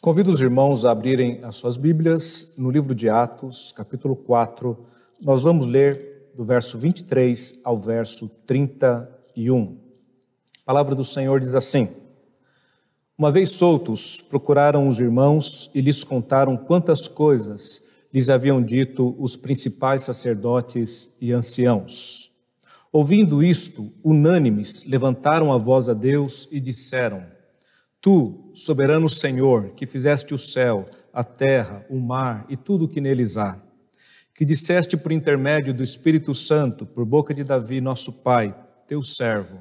Convido os irmãos a abrirem as suas Bíblias no livro de Atos, capítulo 4. Nós vamos ler do verso 23 ao verso 31. A palavra do Senhor diz assim: Uma vez soltos, procuraram os irmãos e lhes contaram quantas coisas lhes haviam dito os principais sacerdotes e anciãos. Ouvindo isto, unânimes, levantaram a voz a Deus e disseram: Tu, soberano Senhor, que fizeste o céu, a terra, o mar e tudo o que neles há, que disseste por intermédio do Espírito Santo, por boca de Davi, nosso pai, teu servo,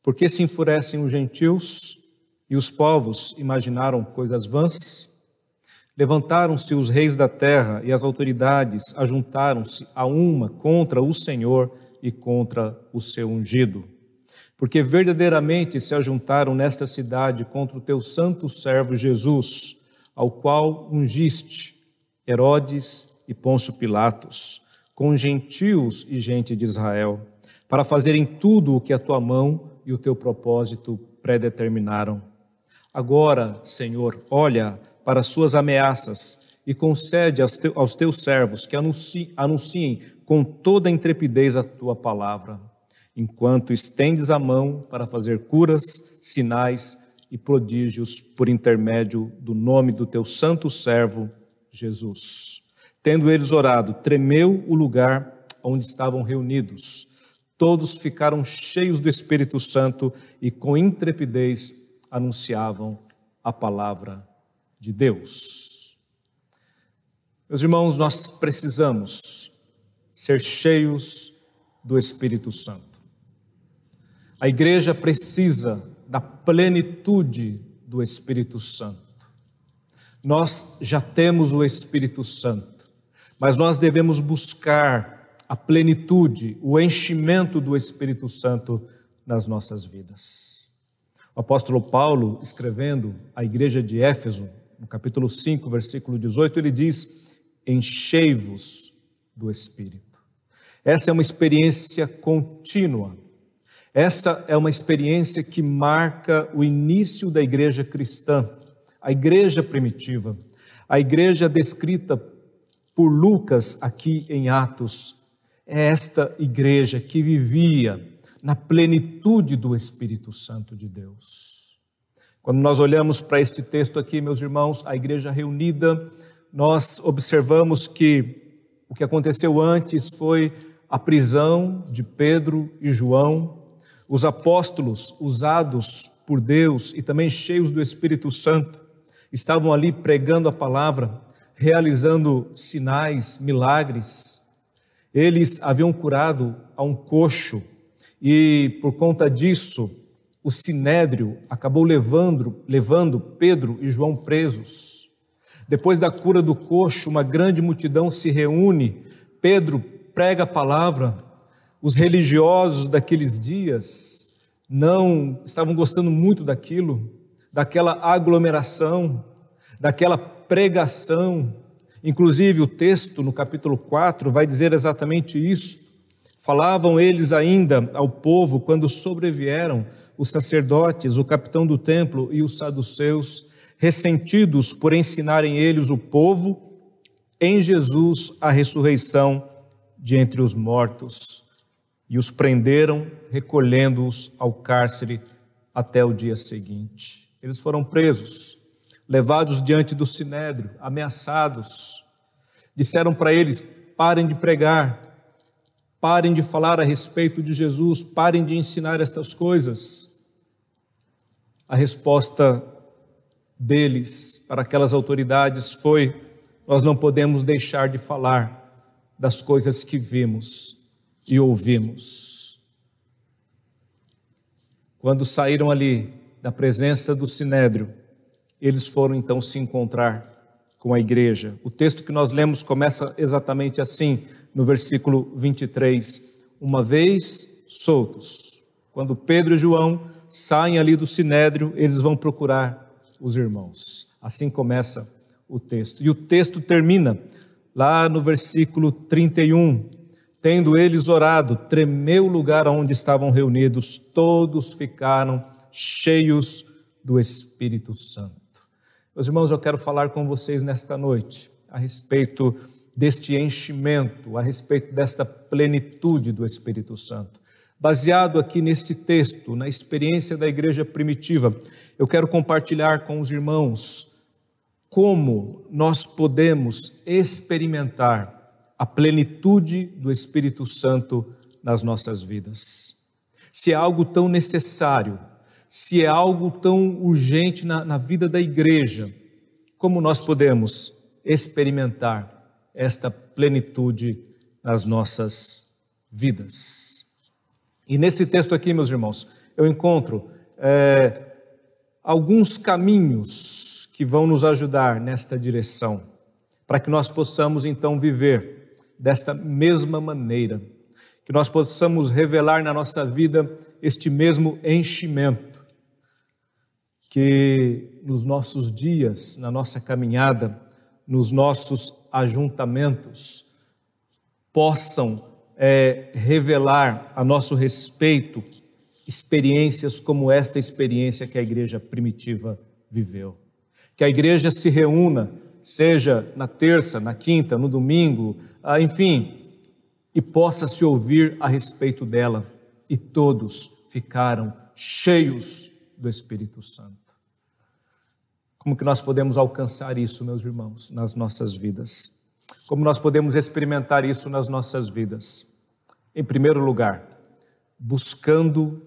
por que se enfurecem os gentios e os povos imaginaram coisas vãs? Levantaram-se os reis da terra e as autoridades ajuntaram-se a uma contra o Senhor e contra o seu ungido. Porque verdadeiramente se ajuntaram nesta cidade contra o teu santo servo Jesus, ao qual ungiste Herodes e Pôncio Pilatos, com gentios e gente de Israel, para fazerem tudo o que a tua mão e o teu propósito predeterminaram. Agora, Senhor, olha para as suas ameaças e concede aos teus servos que anunciem com toda a intrepidez a tua palavra, enquanto estendes a mão para fazer curas, sinais e prodígios por intermédio do nome do teu santo servo, Jesus. Tendo eles orado, tremeu o lugar onde estavam reunidos. Todos ficaram cheios do Espírito Santo e com intrepidez anunciavam a palavra de Deus. Meus irmãos, nós precisamos ser cheios do Espírito Santo. A igreja precisa da plenitude do Espírito Santo. Nós já temos o Espírito Santo, mas nós devemos buscar a plenitude, o enchimento do Espírito Santo nas nossas vidas. O apóstolo Paulo, escrevendo à igreja de Éfeso, no capítulo 5, versículo 18, ele diz: enchei-vos do Espírito. Essa é uma experiência contínua. Essa é uma experiência que marca o início da igreja cristã, a igreja primitiva, a igreja descrita por Lucas aqui em Atos. É esta igreja que vivia na plenitude do Espírito Santo de Deus. Quando nós olhamos para este texto aqui, meus irmãos, a igreja reunida, nós observamos que o que aconteceu antes foi a prisão de Pedro e João. Os apóstolos, usados por Deus e também cheios do Espírito Santo, estavam ali pregando a palavra, realizando sinais, milagres. Eles haviam curado a um coxo e, por conta disso, o sinédrio acabou levando Pedro e João presos. Depois da cura do coxo, uma grande multidão se reúne. Pedro prega a palavra. Os religiosos daqueles dias não estavam gostando muito daquela aglomeração, daquela pregação. Inclusive o texto no capítulo 4 vai dizer exatamente isso. Falavam eles ainda ao povo quando sobrevieram os sacerdotes, o capitão do templo e os saduceus, ressentidos por ensinarem eles o povo em Jesus a ressurreição de entre os mortos. E os prenderam, recolhendo-os ao cárcere até o dia seguinte. Eles foram presos, levados diante do sinédrio, ameaçados. Disseram para eles: parem de pregar, parem de falar a respeito de Jesus, parem de ensinar estas coisas. A resposta deles para aquelas autoridades foi: nós não podemos deixar de falar das coisas que vimos e ouvimos. Quando saíram ali da presença do sinédrio, eles foram então se encontrar com a igreja. O texto que nós lemos começa exatamente assim, no versículo 23. Uma vez soltos, quando Pedro e João saem ali do sinédrio, eles vão procurar os irmãos. Assim começa o texto. E o texto termina lá no versículo 31. Tendo eles orado, tremeu o lugar onde estavam reunidos, todos ficaram cheios do Espírito Santo. Meus irmãos, eu quero falar com vocês nesta noite a respeito deste enchimento, a respeito desta plenitude do Espírito Santo. Baseado aqui neste texto, na experiência da igreja primitiva, eu quero compartilhar com os irmãos como nós podemos experimentar a plenitude do Espírito Santo nas nossas vidas. Se é algo tão necessário, se é algo tão urgente na vida da igreja, como nós podemos experimentar esta plenitude nas nossas vidas? E nesse texto aqui, meus irmãos, eu encontro alguns caminhos que vão nos ajudar nesta direção, para que nós possamos então viver desta mesma maneira, que nós possamos revelar na nossa vida este mesmo enchimento, que nos nossos dias, na nossa caminhada, nos nossos ajuntamentos, possam revelar a nosso respeito experiências como esta experiência que a igreja primitiva viveu. Que a igreja se reúna, seja na terça, na quinta, no domingo, enfim, e possa se ouvir a respeito dela, e todos ficaram cheios do Espírito Santo. Como que nós podemos alcançar isso, meus irmãos, nas nossas vidas? Como nós podemos experimentar isso nas nossas vidas? Em primeiro lugar, buscando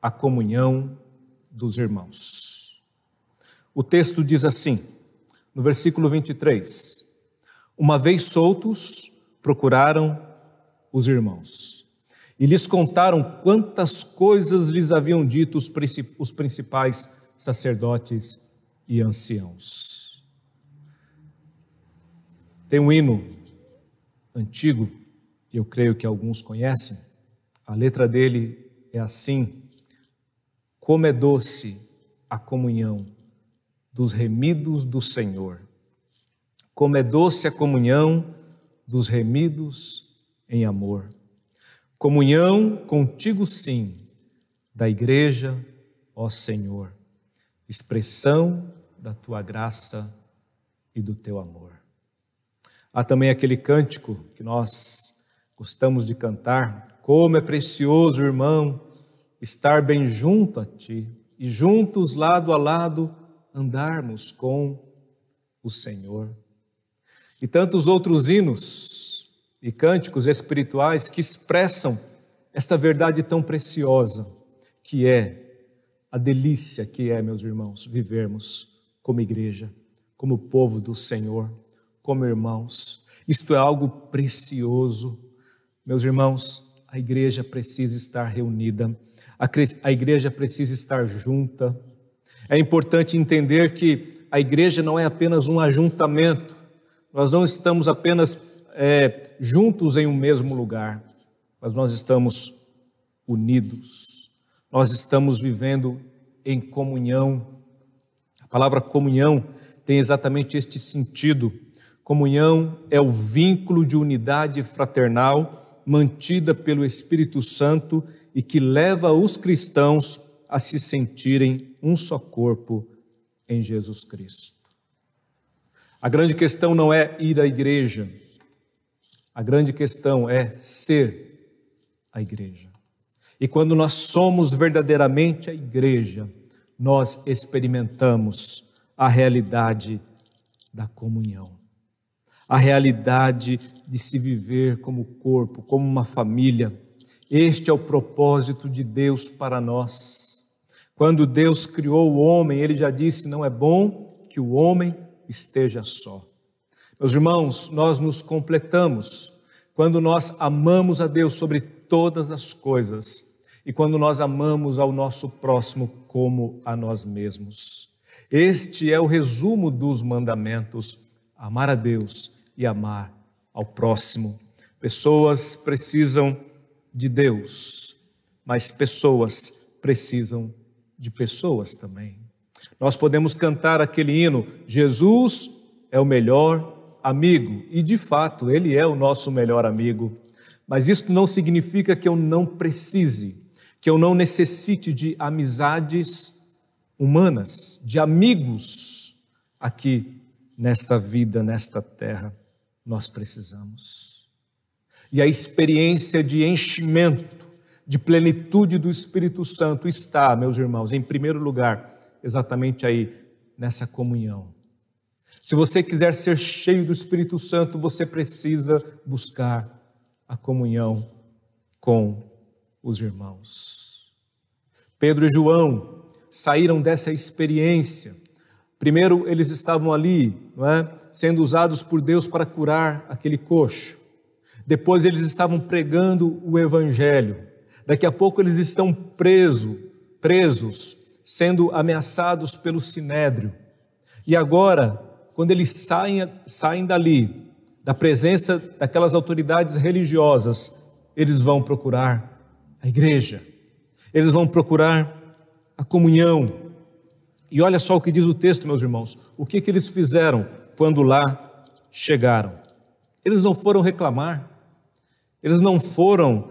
a comunhão dos irmãos. O texto diz assim, no versículo 23, uma vez soltos, procuraram os irmãos e lhes contaram quantas coisas lhes haviam dito os principais sacerdotes e anciãos. Tem um hino antigo, eu creio que alguns conhecem, a letra dele é assim: como é doce a comunhão dos remidos do Senhor, como é doce a comunhão dos remidos em amor. Comunhão contigo sim, da igreja, ó Senhor, expressão da tua graça e do teu amor. Há também aquele cântico que nós gostamos de cantar: como é precioso, irmão, estar bem junto a ti e juntos, lado a lado, andarmos com o Senhor. E tantos outros hinos e cânticos espirituais que expressam esta verdade tão preciosa, que é a delícia que é, meus irmãos, vivermos como igreja, como povo do Senhor, como irmãos. Isto é algo precioso. Meus irmãos, a igreja precisa estar reunida, a igreja precisa estar junta. É importante entender que a igreja não é apenas um ajuntamento, nós não estamos apenas juntos em um mesmo lugar, mas nós estamos unidos, nós estamos vivendo em comunhão. A palavra comunhão tem exatamente este sentido. Comunhão é o vínculo de unidade fraternal mantida pelo Espírito Santo e que leva os cristãos a se sentirem um só corpo em Jesus Cristo. A grande questão não é ir à igreja, a grande questão é ser a igreja. E quando nós somos verdadeiramente a igreja, nós experimentamos a realidade da comunhão, a realidade de se viver como corpo, como uma família. Este é o propósito de Deus para nós. Quando Deus criou o homem, Ele já disse: não é bom que o homem esteja só. Meus irmãos, nós nos completamos quando nós amamos a Deus sobre todas as coisas e quando nós amamos ao nosso próximo como a nós mesmos. Este é o resumo dos mandamentos: amar a Deus e amar ao próximo. Pessoas precisam de Deus, mas pessoas precisam de pessoas também. Nós podemos cantar aquele hino: Jesus é o melhor amigo, e de fato Ele é o nosso melhor amigo, mas isso não significa que eu não precise, que eu não necessite de amizades humanas, de amigos aqui nesta vida, nesta terra, nós precisamos. E a experiência de enchimento, de plenitude do Espírito Santo está, meus irmãos, em primeiro lugar, exatamente aí, nessa comunhão. Se você quiser ser cheio do Espírito Santo, você precisa buscar a comunhão com os irmãos. Pedro e João saíram dessa experiência. Primeiro, eles estavam ali, não é, sendo usados por Deus para curar aquele coxo. Depois, eles estavam pregando o Evangelho. Daqui a pouco, eles estão presos, sendo ameaçados pelo Sinédrio. E agora, quando eles saem dali, da presença daquelas autoridades religiosas, eles vão procurar a igreja, eles vão procurar a comunhão. E olha só o que diz o texto, meus irmãos, o que eles fizeram quando lá chegaram. Eles não foram reclamar, eles não foram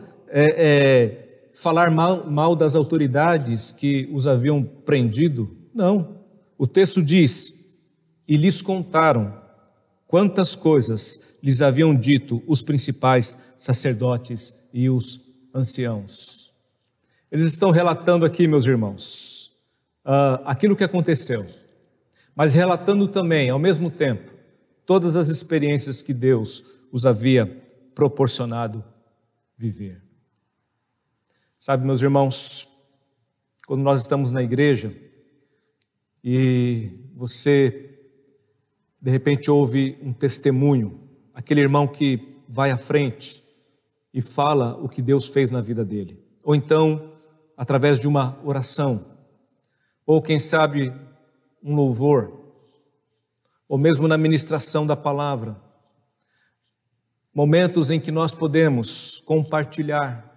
falar mal das autoridades que os haviam prendido, não. O texto diz, e lhes contaram quantas coisas lhes haviam dito os principais sacerdotes e os anciãos. Eles estão relatando aqui, meus irmãos, aquilo que aconteceu, mas relatando também, ao mesmo tempo, todas as experiências que Deus os havia proporcionado viver. Sabe, meus irmãos, quando nós estamos na igreja e você de repente ouve um testemunho, aquele irmão que vai à frente e fala o que Deus fez na vida dele, ou então através de uma oração, ou quem sabe um louvor, ou mesmo na ministração da palavra, momentos em que nós podemos compartilhar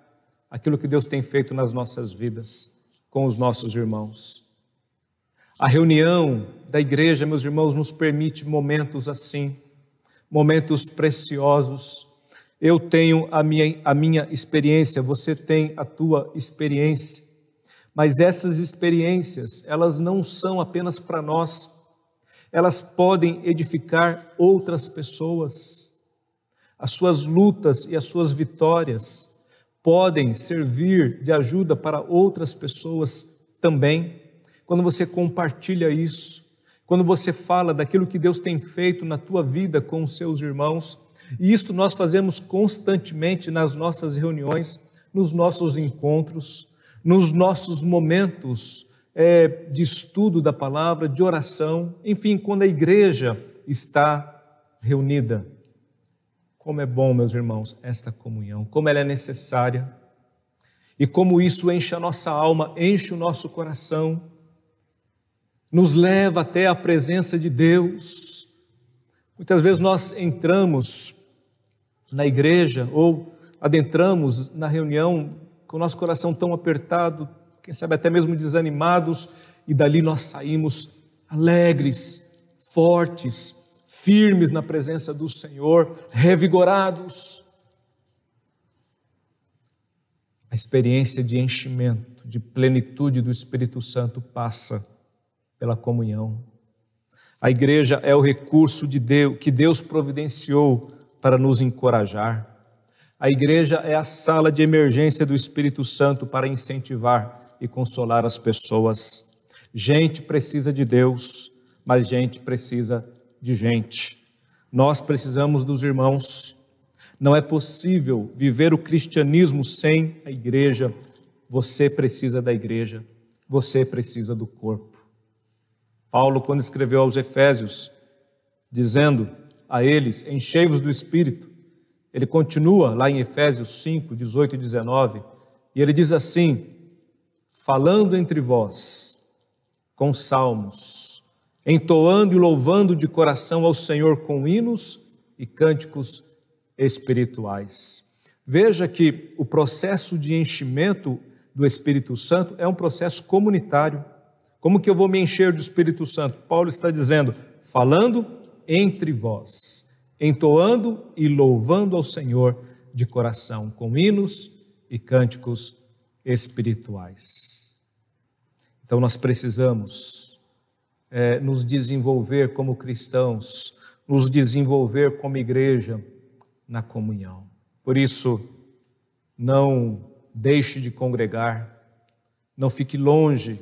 aquilo que Deus tem feito nas nossas vidas com os nossos irmãos. A reunião da igreja, meus irmãos, nos permite momentos assim, momentos preciosos. Eu tenho a minha experiência, você tem a tua experiência, mas essas experiências, elas não são apenas para nós, elas podem edificar outras pessoas. As suas lutas e as suas vitórias podem servir de ajuda para outras pessoas também. Quando você compartilha isso, quando você fala daquilo que Deus tem feito na tua vida com os seus irmãos, e isto nós fazemos constantemente nas nossas reuniões, nos nossos encontros, nos nossos momentos de estudo da palavra, de oração, enfim, quando a igreja está reunida. Como é bom, meus irmãos, esta comunhão, como ela é necessária, e como isso enche a nossa alma, enche o nosso coração, nos leva até a presença de Deus. Muitas vezes nós entramos na igreja ou adentramos na reunião com o nosso coração tão apertado, quem sabe até mesmo desanimados, e dali nós saímos alegres, fortes, firmes na presença do Senhor, revigorados. A experiência de enchimento, de plenitude do Espírito Santo passa pela comunhão. A igreja é o recurso de Deus, que Deus providenciou para nos encorajar. A igreja é a sala de emergência do Espírito Santo para incentivar e consolar as pessoas. Gente precisa de Deus, mas gente precisa de gente. Nós precisamos dos irmãos. Não é possível viver o cristianismo sem a igreja. Você precisa da igreja, você precisa do corpo. Paulo, quando escreveu aos Efésios, dizendo a eles, enchei-vos do Espírito, ele continua lá em Efésios 5, 18 e 19, e ele diz assim, falando entre vós, com salmos, entoando e louvando de coração ao Senhor com hinos e cânticos espirituais. Veja que o processo de enchimento do Espírito Santo é um processo comunitário. Como que eu vou me encher do Espírito Santo? Paulo está dizendo, falando entre vós, entoando e louvando ao Senhor de coração, com hinos e cânticos espirituais. Então nós precisamos nos desenvolver como cristãos, nos desenvolver como igreja na comunhão. Por isso, não deixe de congregar, não fique longe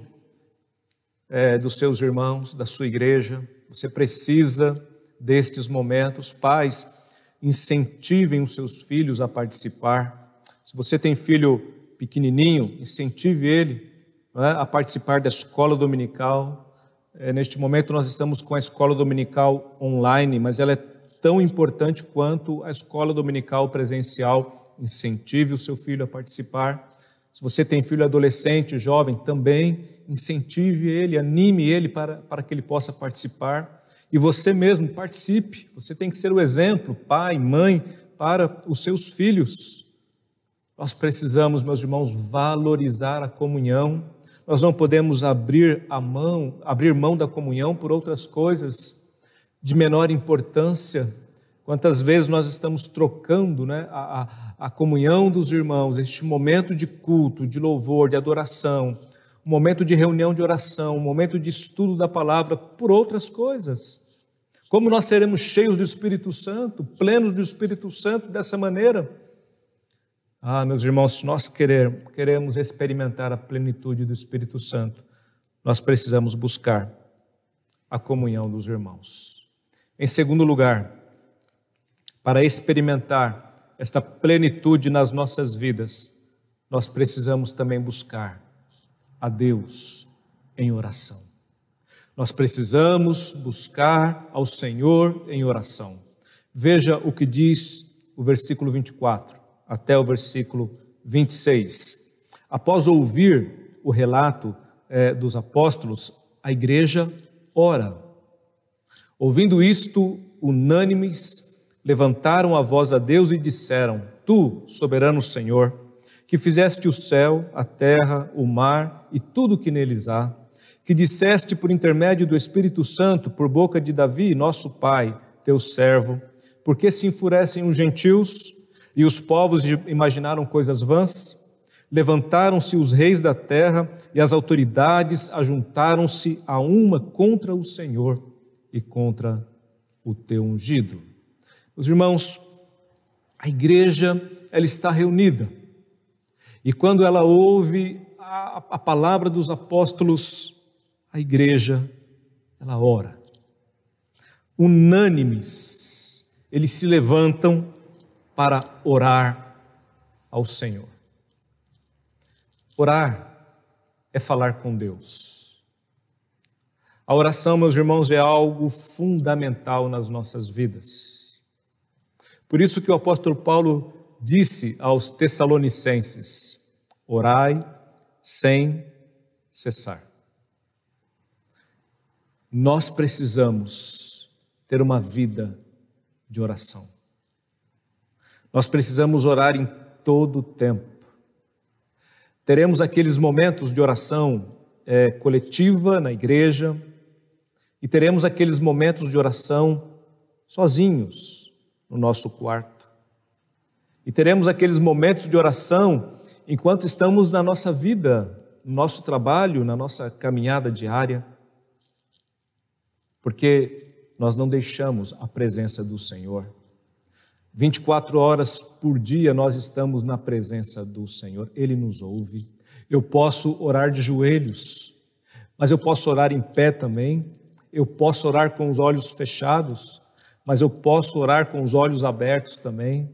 dos seus irmãos, da sua igreja. Você precisa destes momentos. Pais, incentivem os seus filhos a participar. Se você tem filho pequenininho, incentive ele a participar da escola dominical. Neste momento nós estamos com a escola dominical online, mas ela é tão importante quanto a escola dominical presencial. Incentive o seu filho a participar. Se você tem filho adolescente, jovem, também incentive ele, anime ele para que ele possa participar. E você mesmo participe. Você tem que ser o exemplo, pai, mãe, para os seus filhos. Nós precisamos, meus irmãos, valorizar a comunhão. Nós não podemos abrir mão da comunhão por outras coisas de menor importância. Quantas vezes nós estamos trocando a comunhão dos irmãos, este momento de culto, de louvor, de adoração, um momento de reunião de oração, um momento de estudo da palavra, por outras coisas. Como nós seremos cheios do Espírito Santo, plenos do Espírito Santo dessa maneira? Meus irmãos, se nós queremos experimentar a plenitude do Espírito Santo, nós precisamos buscar a comunhão dos irmãos. Em segundo lugar, para experimentar esta plenitude nas nossas vidas, nós precisamos também buscar a Deus em oração. Nós precisamos buscar ao Senhor em oração. Veja o que diz o versículo 24 até o versículo 26. Após ouvir o relato dos apóstolos, a igreja ora. Ouvindo isto, unânimes, levantaram a voz a Deus e disseram: Tu, soberano Senhor, que fizeste o céu, a terra, o mar e tudo o que neles há, que disseste por intermédio do Espírito Santo, por boca de Davi, nosso pai, teu servo, porque se enfurecem os gentios e os povos imaginaram coisas vãs? Levantaram-se os reis da terra e as autoridades ajuntaram-se a uma contra o Senhor e contra o teu ungido. Meus irmãos, a igreja, ela está reunida. E quando ela ouve a palavra dos apóstolos, a igreja, ela ora. Unânimes, eles se levantam para orar ao Senhor. Orar é falar com Deus. A oração, meus irmãos, é algo fundamental nas nossas vidas. Por isso que o apóstolo Paulo disse aos Tessalonicenses: orai sem cessar. Nós precisamos ter uma vida de oração. Nós precisamos orar em todo o tempo. Teremos aqueles momentos de oração coletiva na igreja e teremos aqueles momentos de oração sozinhos no nosso quarto. E teremos aqueles momentos de oração enquanto estamos na nossa vida, no nosso trabalho, na nossa caminhada diária, porque nós não deixamos a presença do Senhor. 24 horas por dia nós estamos na presença do Senhor, Ele nos ouve. Eu posso orar de joelhos, mas eu posso orar em pé também, eu posso orar com os olhos fechados, mas eu posso orar com os olhos abertos também.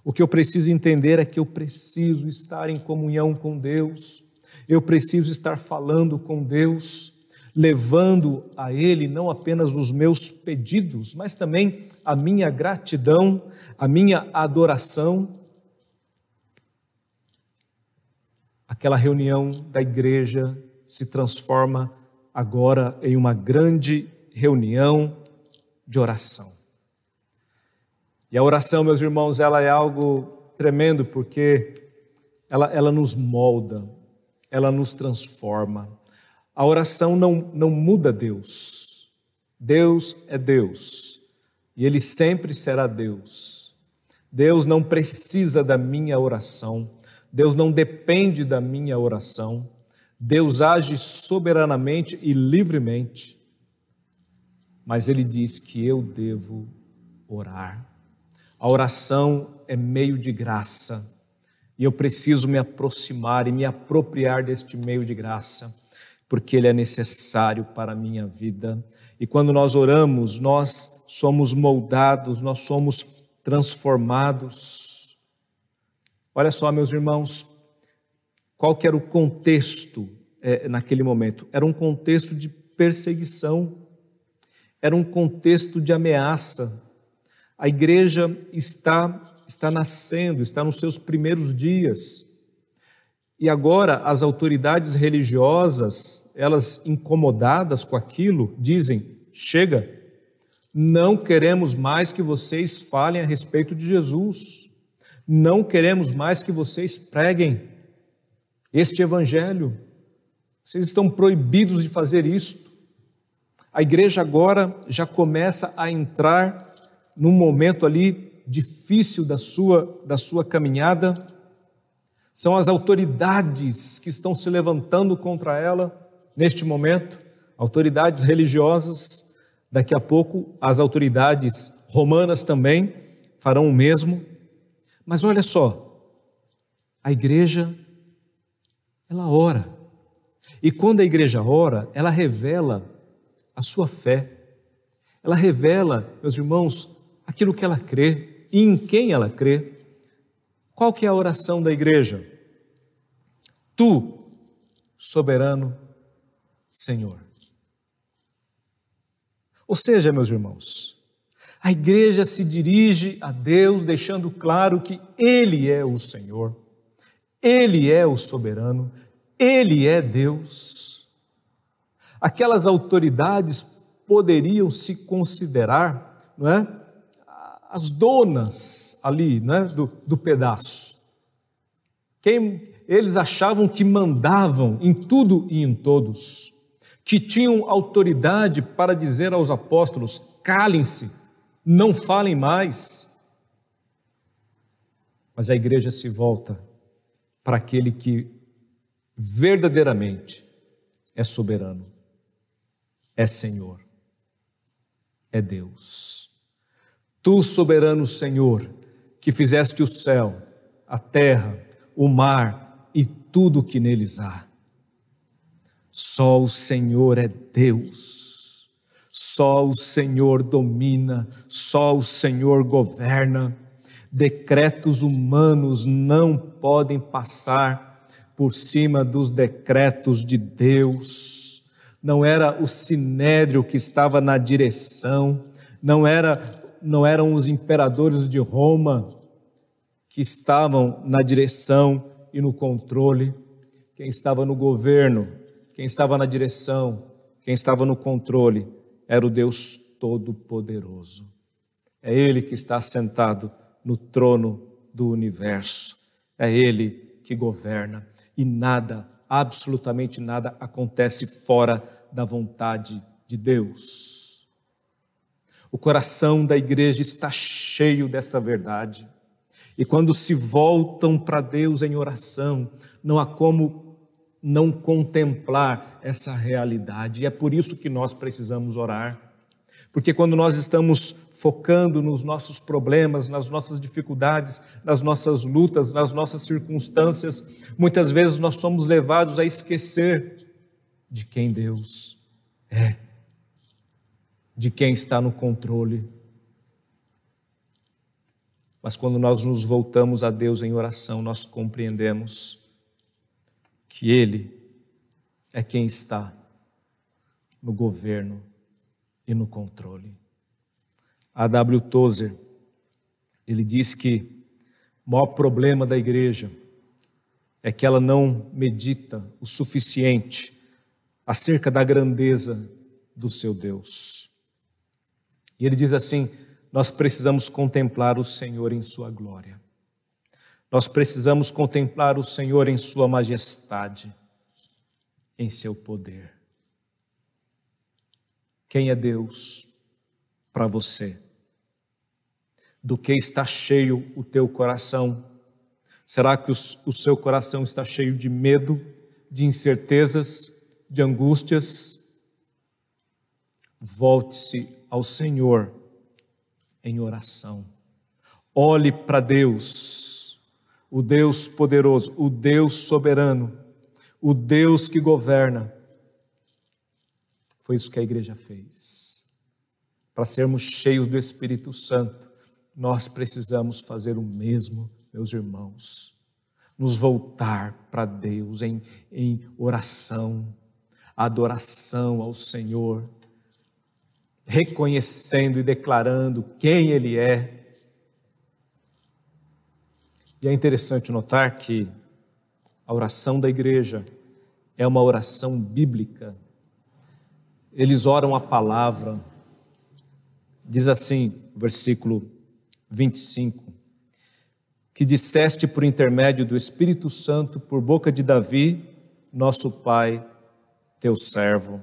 O que eu preciso entender é que eu preciso estar em comunhão com Deus, eu preciso estar falando com Deus, levando a Ele não apenas os meus pedidos, mas também a minha gratidão, a minha adoração. Aquela reunião da igreja se transforma agora em uma grande reunião de oração. E a oração, meus irmãos, ela é algo tremendo, porque ela nos molda, ela nos transforma. A oração não muda Deus. Deus é Deus e Ele sempre será Deus. Deus não precisa da minha oração. Deus não depende da minha oração. Deus age soberanamente e livremente. mas ele diz que eu devo orar. A oração é meio de graça e eu preciso me aproximar e me apropriar deste meio de graça, porque ele é necessário para a minha vida. E quando nós oramos, nós somos moldados, nós somos transformados. Olha só, meus irmãos, qual que era o contexto naquele momento? Era um contexto de perseguição, era um contexto de ameaça. A igreja está nascendo, está nos seus primeiros dias. E agora as autoridades religiosas, elas incomodadas com aquilo, dizem: chega, não queremos mais que vocês falem a respeito de Jesus, não queremos mais que vocês preguem este evangelho, vocês estão proibidos de fazer isto. A igreja agora já começa a entrar num momento ali difícil da sua caminhada. São as autoridades que estão se levantando contra ela neste momento, autoridades religiosas. Daqui a pouco as autoridades romanas também farão o mesmo. Mas olha só, a igreja, ela ora. E quando a igreja ora, ela revela a sua fé. Ela revela, meus irmãos, aquilo que ela crê e em quem ela crê. Qual que é a oração da igreja? Tu, soberano Senhor. Ou seja, meus irmãos, a igreja se dirige a Deus deixando claro que Ele é o Senhor, Ele é o soberano, Ele é Deus. Aquelas autoridades poderiam se considerar, não é, as donas ali, não é, do pedaço. Eles achavam que mandavam em tudo e em todos, que tinham autoridade para dizer aos apóstolos: calem-se, não falem mais. Mas a igreja se volta para aquele que verdadeiramente é soberano, é Senhor, é Deus. Tu, soberano Senhor, que fizeste o céu, a terra, o mar e tudo o que neles há. Só o Senhor é Deus, só o Senhor domina, só o Senhor governa. Decretos humanos não podem passar por cima dos decretos de Deus. Não era o sinédrio que estava na direção, não eram os imperadores de Roma que estavam na direção e no controle. Quem estava no governo, quem estava na direção, quem estava no controle, era o Deus Todo-Poderoso. É Ele que está sentado no trono do universo. É Ele que governa. E nada, absolutamente nada, acontece fora da vontade de Deus. O coração da igreja está cheio desta verdade. E quando se voltam para Deus em oração, não há como não contemplar essa realidade. E é por isso que nós precisamos orar. Porque quando nós estamos focando nos nossos problemas, nas nossas dificuldades, nas nossas lutas, nas nossas circunstâncias, muitas vezes nós somos levados a esquecer de quem Deus é, de quem está no controle. Mas quando nós nos voltamos a Deus em oração, nós compreendemos que Ele é quem está no governo e no controle. A.W. Tozer, ele diz que o maior problema da igreja é que ela não medita o suficiente acerca da grandeza do seu Deus. E ele diz assim: nós precisamos contemplar o Senhor em sua glória. Nós precisamos contemplar o Senhor em sua majestade, em seu poder. Quem é Deus para você? Do que está cheio o teu coração? Será que o seu coração está cheio de medo, de incertezas, de angústias? Volte-se ao Senhor em oração. Olhe para Deus, o Deus poderoso, o Deus soberano, o Deus que governa. Foi isso que a igreja fez. Para sermos cheios do Espírito Santo, nós precisamos fazer o mesmo, meus irmãos. Nos voltar para Deus em oração, adoração ao Senhor, reconhecendo e declarando quem Ele é. E é interessante notar que a oração da igreja é uma oração bíblica. Eles oram a palavra. Diz assim, versículo 25, que disseste por intermédio do Espírito Santo, por boca de Davi, nosso pai, teu servo.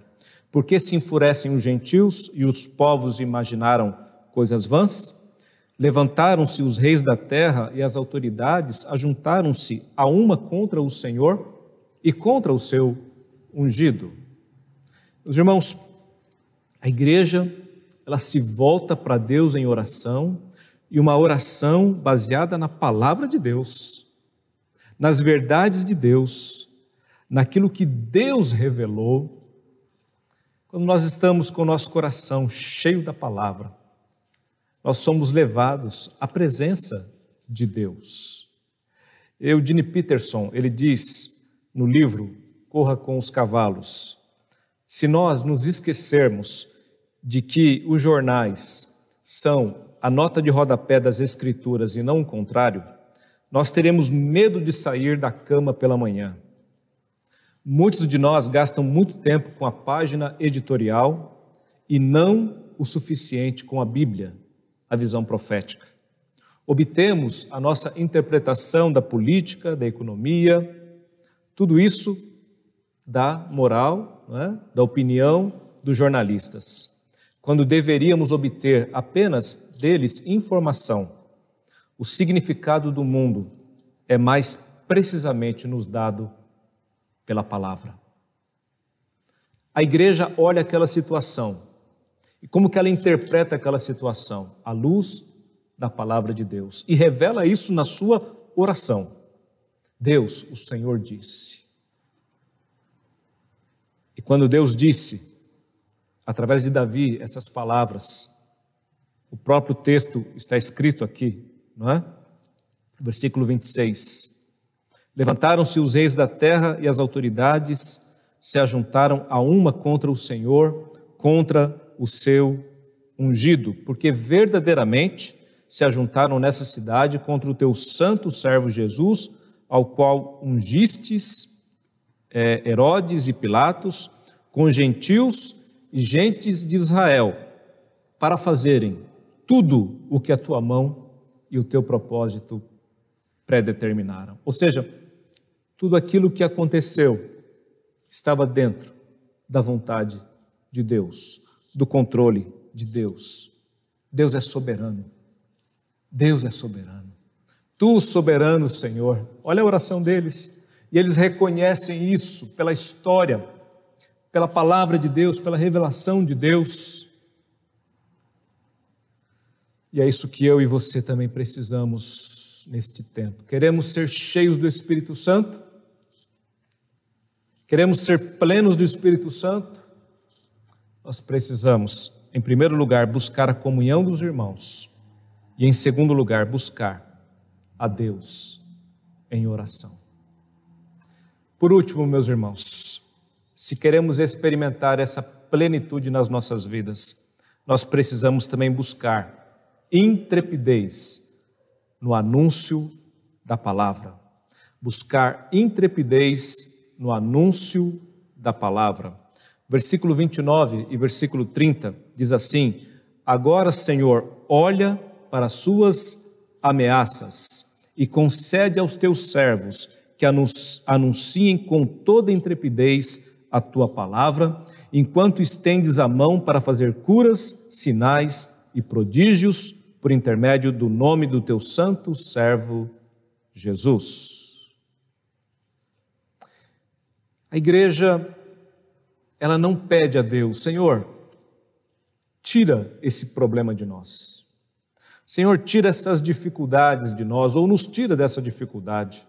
Porque se enfurecem os gentios e os povos imaginaram coisas vãs? Levantaram-se os reis da terra e as autoridades ajuntaram-se a uma contra o Senhor e contra o seu ungido. Meus irmãos, a igreja, ela se volta para Deus em oração, e uma oração baseada na palavra de Deus, nas verdades de Deus, naquilo que Deus revelou. Quando nós estamos com o nosso coração cheio da palavra, nós somos levados à presença de Deus. Eugene Peterson, ele diz no livro Corra com os Cavalos, se nós nos esquecermos de que os jornais são a nota de rodapé das Escrituras e não o contrário, nós teremos medo de sair da cama pela manhã. Muitos de nós gastam muito tempo com a página editorial e não o suficiente com a Bíblia, a visão profética. Obtemos a nossa interpretação da política, da economia, tudo isso da moral, da opinião dos jornalistas, quando deveríamos obter apenas deles informação. O significado do mundo é mais precisamente nos dado pela palavra. A igreja olha aquela situação e como que ela interpreta aquela situação? À luz da palavra de Deus, e revela isso na sua oração. Deus, o Senhor disse. E quando Deus disse, através de Davi, essas palavras, o próprio texto está escrito aqui, não é? Versículo 26. Levantaram-se os reis da terra e as autoridades se ajuntaram a uma contra o Senhor, contra o seu ungido, porque verdadeiramente se ajuntaram nessa cidade contra o teu santo servo Jesus, ao qual ungistes Herodes e Pilatos, com gentios e gentes de Israel, para fazerem tudo o que a tua mão e o teu propósito predeterminaram. Ou seja, tudo aquilo que aconteceu estava dentro da vontade de Deus, do controle de Deus. Deus é soberano. Deus é soberano. Tu, soberano Senhor. Olha a oração deles. E eles reconhecem isso pela história, pela palavra de Deus, pela revelação de Deus. E é isso que eu e você também precisamos neste tempo. Queremos ser cheios do Espírito Santo? Queremos ser plenos do Espírito Santo? Nós precisamos, em primeiro lugar, buscar a comunhão dos irmãos e, em segundo lugar, buscar a Deus em oração. Por último, meus irmãos, se queremos experimentar essa plenitude nas nossas vidas, nós precisamos também buscar intrepidez no anúncio da palavra. Buscar intrepidez no anúncio da palavra. Versículo 29 e versículo 30 diz assim: agora, Senhor, olha para as suas ameaças e concede aos teus servos que anunciem com toda intrepidez a tua palavra, enquanto estendes a mão para fazer curas, sinais e prodígios por intermédio do nome do teu santo servo Jesus. A igreja, ela não pede a Deus: Senhor, tira esse problema de nós. Senhor, tira essas dificuldades de nós, ou nos tira dessa dificuldade.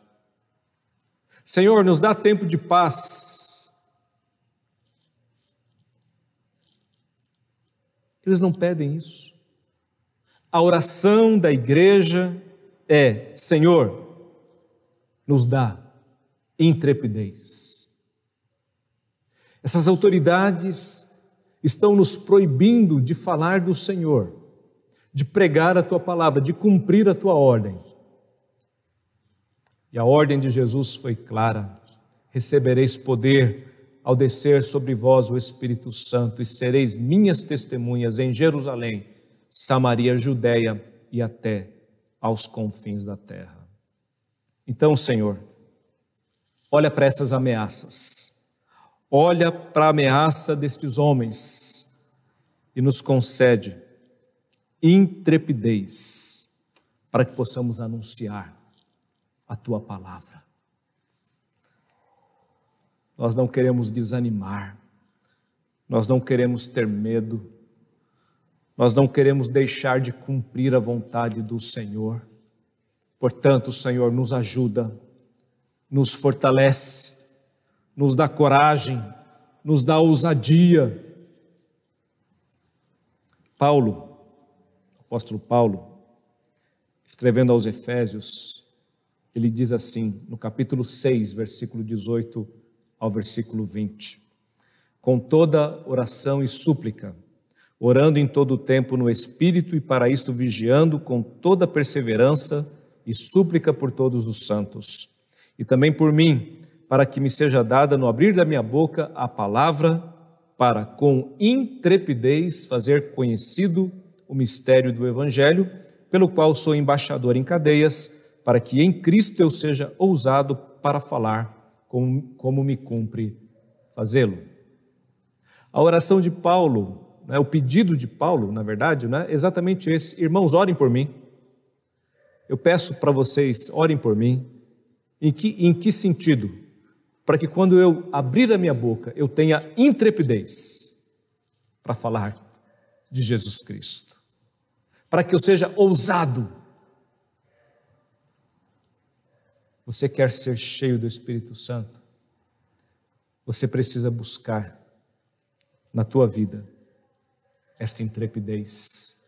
Senhor, nos dá tempo de paz. Eles não pedem isso. A oração da igreja é: Senhor, nos dá intrepidez. Essas autoridades estão nos proibindo de falar do Senhor, de pregar a Tua palavra, de cumprir a Tua ordem. E a ordem de Jesus foi clara: recebereis poder ao descer sobre vós o Espírito Santo, e sereis minhas testemunhas em Jerusalém, Samaria, Judeia e até aos confins da terra. Então, Senhor, olha para essas ameaças, olha para a ameaça destes homens e nos concede intrepidez para que possamos anunciar a Tua palavra. Nós não queremos desanimar, nós não queremos ter medo, nós não queremos deixar de cumprir a vontade do Senhor. Portanto, Senhor, nos ajuda, nos fortalece, nos dá coragem, nos dá ousadia. Paulo, apóstolo Paulo, escrevendo aos Efésios, ele diz assim, no capítulo 6, versículo 18 ao versículo 20: com toda oração e súplica, orando em todo o tempo no Espírito, e para isto vigiando com toda perseverança e súplica por todos os santos, e também por mim, para que me seja dada no abrir da minha boca a palavra, para com intrepidez fazer conhecido o mistério do Evangelho, pelo qual sou embaixador em cadeias, para que em Cristo eu seja ousado para falar como me cumpre fazê-lo. A oração de Paulo, o pedido de Paulo, na verdade, é exatamente esse: irmãos, orem por mim. Eu peço para vocês, orem por mim. Em que sentido? Para que quando eu abrir a minha boca, eu tenha intrepidez para falar de Jesus Cristo. Para que eu seja ousado. Você quer ser cheio do Espírito Santo? Você precisa buscar na tua vida esta intrepidez,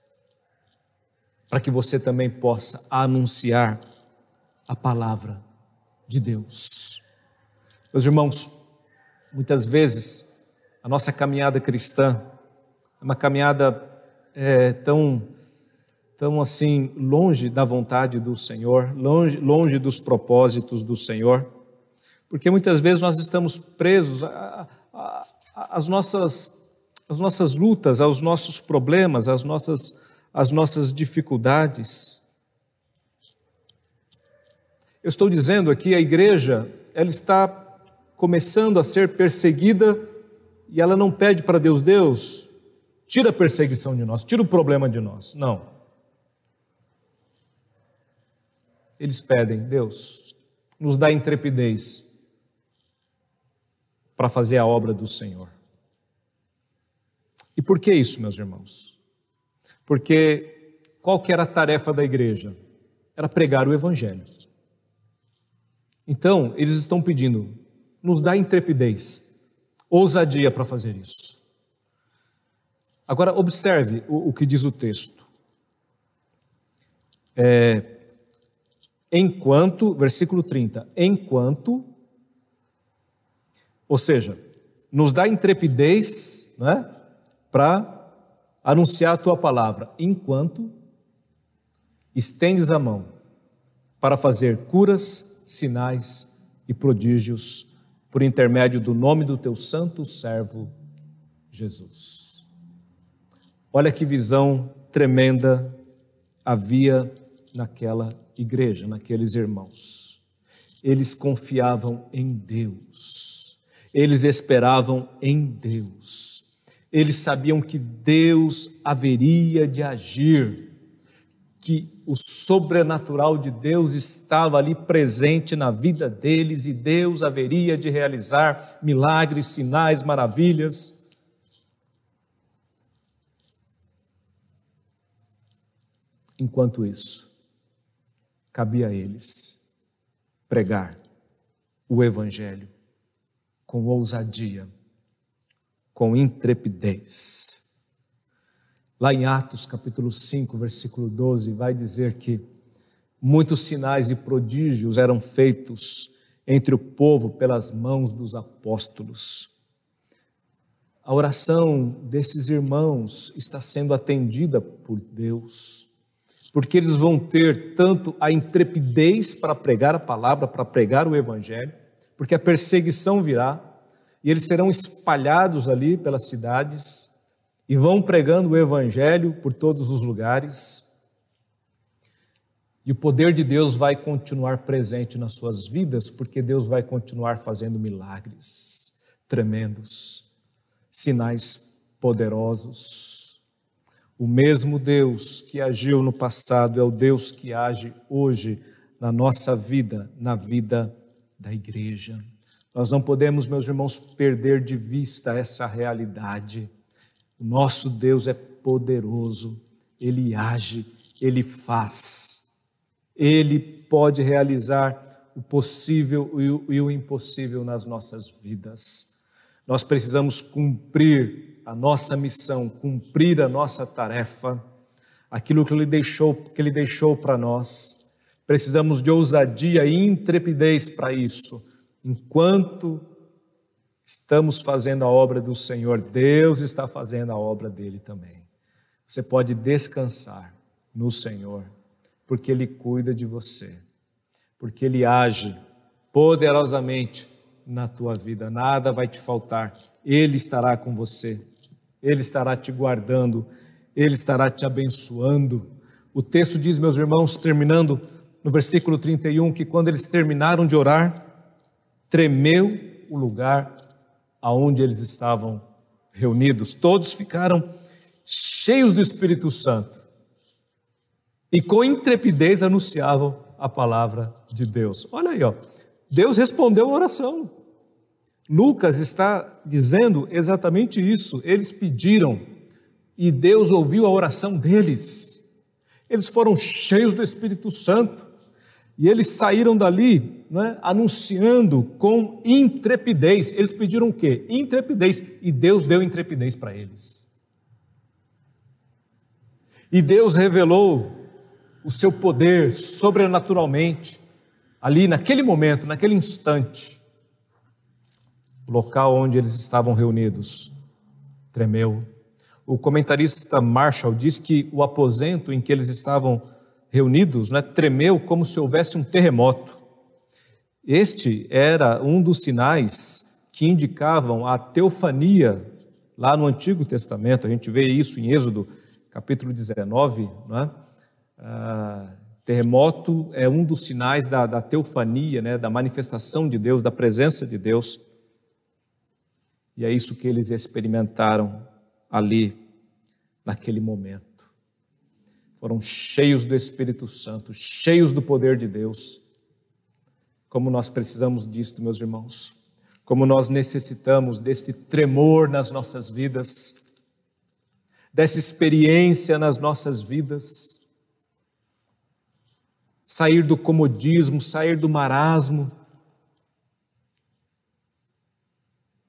para que você também possa anunciar a palavra de Deus. Meus irmãos, muitas vezes a nossa caminhada cristã é uma caminhada tão assim longe da vontade do Senhor, longe dos propósitos do Senhor, porque muitas vezes nós estamos presos às nossas lutas, aos nossos problemas, às nossas dificuldades. Eu estou dizendo aqui, a igreja, ela está começando a ser perseguida e ela não pede para Deus: Deus, tira a perseguição de nós, tira o problema de nós. Não. Eles pedem: Deus, nos dá intrepidez para fazer a obra do Senhor. E por que isso, meus irmãos? Porque qual que era a tarefa da igreja? Era pregar o Evangelho. Então, eles estão pedindo: nos dá intrepidez, ousadia para fazer isso. Agora, observe o que diz o texto. Enquanto, versículo 30, enquanto, ou seja, nos dá intrepidez, para anunciar a tua palavra, enquanto estendes a mão para fazer curas, sinais e prodígios por intermédio do nome do teu santo servo Jesus. Olha que visão tremenda havia naquela igreja, naqueles irmãos. Eles confiavam em Deus, eles esperavam em Deus, eles sabiam que Deus haveria de agir, que o sobrenatural de Deus estava ali presente na vida deles e Deus haveria de realizar milagres, sinais, maravilhas. Enquanto isso, cabia a eles pregar o Evangelho com ousadia, com intrepidez. Lá em Atos capítulo 5, versículo 12, vai dizer que muitos sinais e prodígios eram feitos entre o povo pelas mãos dos apóstolos. A oração desses irmãos está sendo atendida por Deus, porque eles vão ter tanto a intrepidez para pregar a palavra, para pregar o Evangelho, porque a perseguição virá, e eles serão espalhados ali pelas cidades, e vão pregando o Evangelho por todos os lugares, e o poder de Deus vai continuar presente nas suas vidas, porque Deus vai continuar fazendo milagres tremendos, sinais poderosos. O mesmo Deus que agiu no passado é o Deus que age hoje na nossa vida, na vida da igreja. Nós não podemos, meus irmãos, perder de vista essa realidade. O nosso Deus é poderoso, Ele age, Ele faz. Ele pode realizar o possível e o impossível nas nossas vidas. Nós precisamos cumprir a nossa missão, cumprir a nossa tarefa, aquilo que Ele deixou para nós. Precisamos de ousadia e intrepidez para isso. Enquanto estamos fazendo a obra do Senhor, Deus está fazendo a obra dele também. Você pode descansar no Senhor, porque Ele cuida de você, porque Ele age poderosamente na tua vida, nada vai te faltar, Ele estará com você, Ele estará te guardando, Ele estará te abençoando. O texto diz, meus irmãos, terminando no versículo 31, que quando eles terminaram de orar, tremeu o lugar aonde eles estavam reunidos. Todos ficaram cheios do Espírito Santo e com intrepidez anunciavam a palavra de Deus. Olha aí, ó. Deus respondeu a oração. Lucas está dizendo exatamente isso. Eles pediram e Deus ouviu a oração deles. Eles foram cheios do Espírito Santo e eles saíram dali, né, anunciando com intrepidez. Eles pediram o quê? Intrepidez. E Deus deu intrepidez para eles. E Deus revelou o seu poder sobrenaturalmente, ali naquele momento, naquele instante. O local onde eles estavam reunidos tremeu. O comentarista Marshall diz que o aposento em que eles estavam reunidos, né, tremeu como se houvesse um terremoto. Este era um dos sinais que indicavam a teofania lá no Antigo Testamento. A gente vê isso em Êxodo, capítulo 19, né? Terremoto é um dos sinais da teofania, né, da manifestação de Deus, da presença de Deus. E é isso que eles experimentaram ali, naquele momento. Foram cheios do Espírito Santo, cheios do poder de Deus. Como nós precisamos disto, meus irmãos. Como nós necessitamos deste tremor nas nossas vidas, dessa experiência nas nossas vidas. Sair do comodismo, sair do marasmo,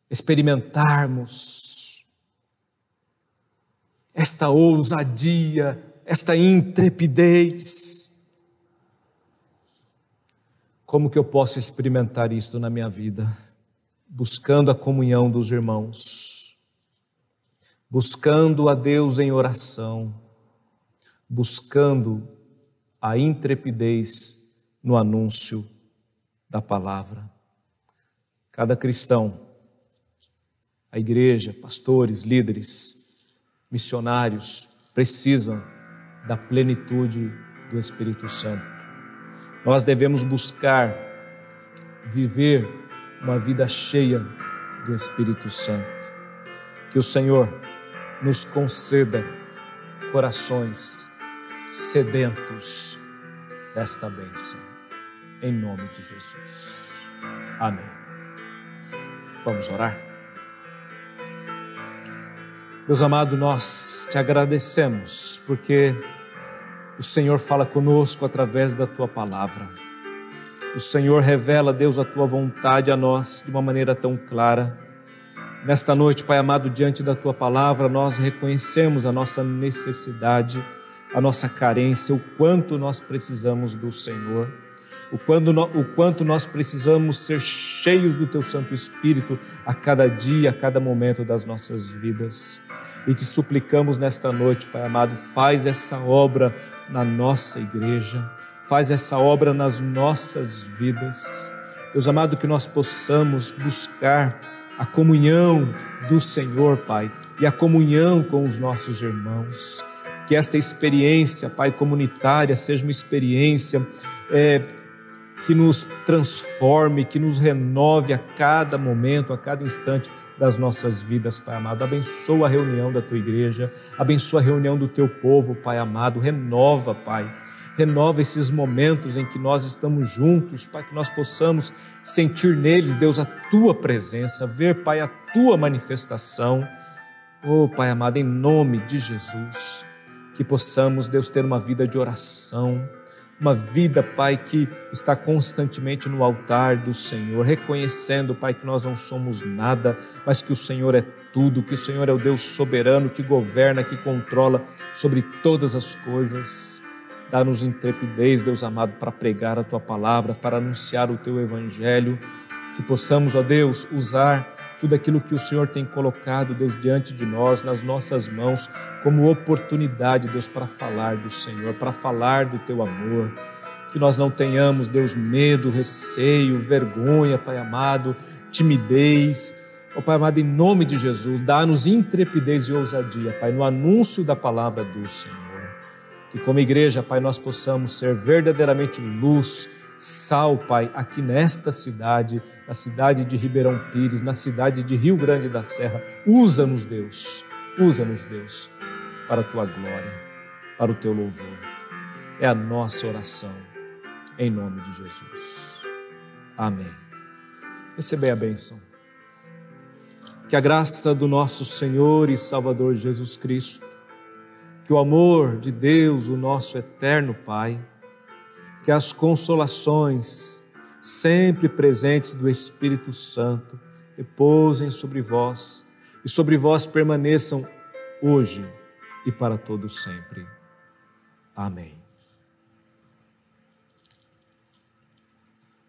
experimentarmos esta ousadia, esta intrepidez. Como que eu posso experimentar isto na minha vida? Buscando a comunhão dos irmãos, buscando a Deus em oração, buscando a intrepidez no anúncio da palavra. Cada cristão, a igreja, pastores, líderes, missionários, precisam da plenitude do Espírito Santo. Nós devemos buscar viver uma vida cheia do Espírito Santo. Que o Senhor nos conceda corações sedentos desta bênção, em nome de Jesus. Amém. Vamos orar? Deus amado, nós te agradecemos porque O Senhor fala conosco através da Tua palavra. O Senhor revela, Deus, a Tua vontade a nós de uma maneira tão clara. Nesta noite, Pai amado, diante da Tua palavra, nós reconhecemos a nossa necessidade, a nossa carência, o quanto nós precisamos do Senhor, o quanto nós precisamos ser cheios do Teu Santo Espírito a cada dia, a cada momento das nossas vidas. E te suplicamos nesta noite, Pai amado, faz essa obra na nossa igreja, faz essa obra nas nossas vidas. Deus amado, que nós possamos buscar a comunhão do Senhor, Pai, e a comunhão com os nossos irmãos. Que esta experiência, Pai, comunitária, seja uma experiência que nos transforme, que nos renove a cada momento, a cada instante das nossas vidas, Pai amado. Abençoa a reunião da Tua igreja, abençoa a reunião do Teu povo, Pai amado. Renova, Pai, renova esses momentos em que nós estamos juntos, Pai, que nós possamos sentir neles, Deus, a Tua presença, ver, Pai, a Tua manifestação. Oh, Pai amado, em nome de Jesus, que possamos, Deus, ter uma vida de oração, uma vida, Pai, que está constantemente no altar do Senhor, reconhecendo, Pai, que nós não somos nada, mas que o Senhor é tudo, que o Senhor é o Deus soberano, que governa, que controla sobre todas as coisas. Dá-nos intrepidez, Deus amado, para pregar a Tua palavra, para anunciar o Teu Evangelho, que possamos, ó Deus, usar tudo aquilo que o Senhor tem colocado, Deus, diante de nós, nas nossas mãos, como oportunidade, Deus, para falar do Senhor, para falar do Teu amor. Que nós não tenhamos, Deus, medo, receio, vergonha, Pai amado, timidez. Ó Pai amado, em nome de Jesus, dá-nos intrepidez e ousadia, Pai, no anúncio da palavra do Senhor. Que como igreja, Pai, nós possamos ser verdadeiramente luz, sal, Pai, aqui nesta cidade, na cidade de Ribeirão Pires, na cidade de Rio Grande da Serra. Usa-nos, Deus, para a Tua glória, para o Teu louvor. É a nossa oração, em nome de Jesus. Amém. Recebei a bênção. Que a graça do nosso Senhor e Salvador Jesus Cristo, que o amor de Deus, o nosso eterno Pai, que as consolações sempre presentes do Espírito Santo repousem sobre vós e sobre vós permaneçam hoje e para todo sempre. Amém.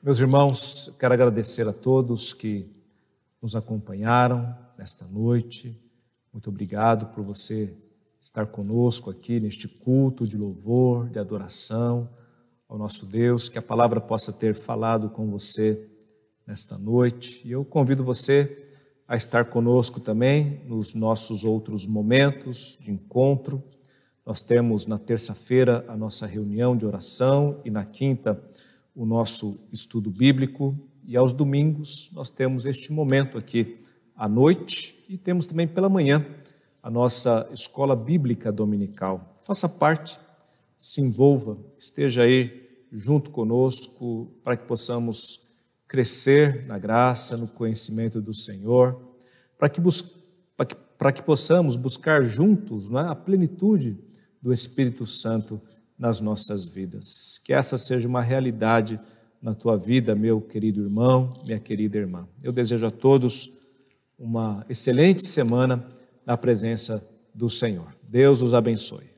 Meus irmãos, eu quero agradecer a todos que nos acompanharam nesta noite. Muito obrigado por você estar conosco aqui neste culto de louvor, de adoração ao nosso Deus, que a palavra possa ter falado com você nesta noite. E eu convido você a estar conosco também nos nossos outros momentos de encontro. Nós temos na terça-feira a nossa reunião de oração e na quinta o nosso estudo bíblico. E aos domingos nós temos este momento aqui à noite e temos também pela manhã a nossa escola bíblica dominical. Faça parte, se envolva, esteja aí junto conosco para que possamos crescer na graça, no conhecimento do Senhor, para que possamos buscar juntos, não é, a plenitude do Espírito Santo nas nossas vidas. Que essa seja uma realidade na tua vida, meu querido irmão, minha querida irmã. Eu desejo a todos uma excelente semana na presença do Senhor. Deus os abençoe.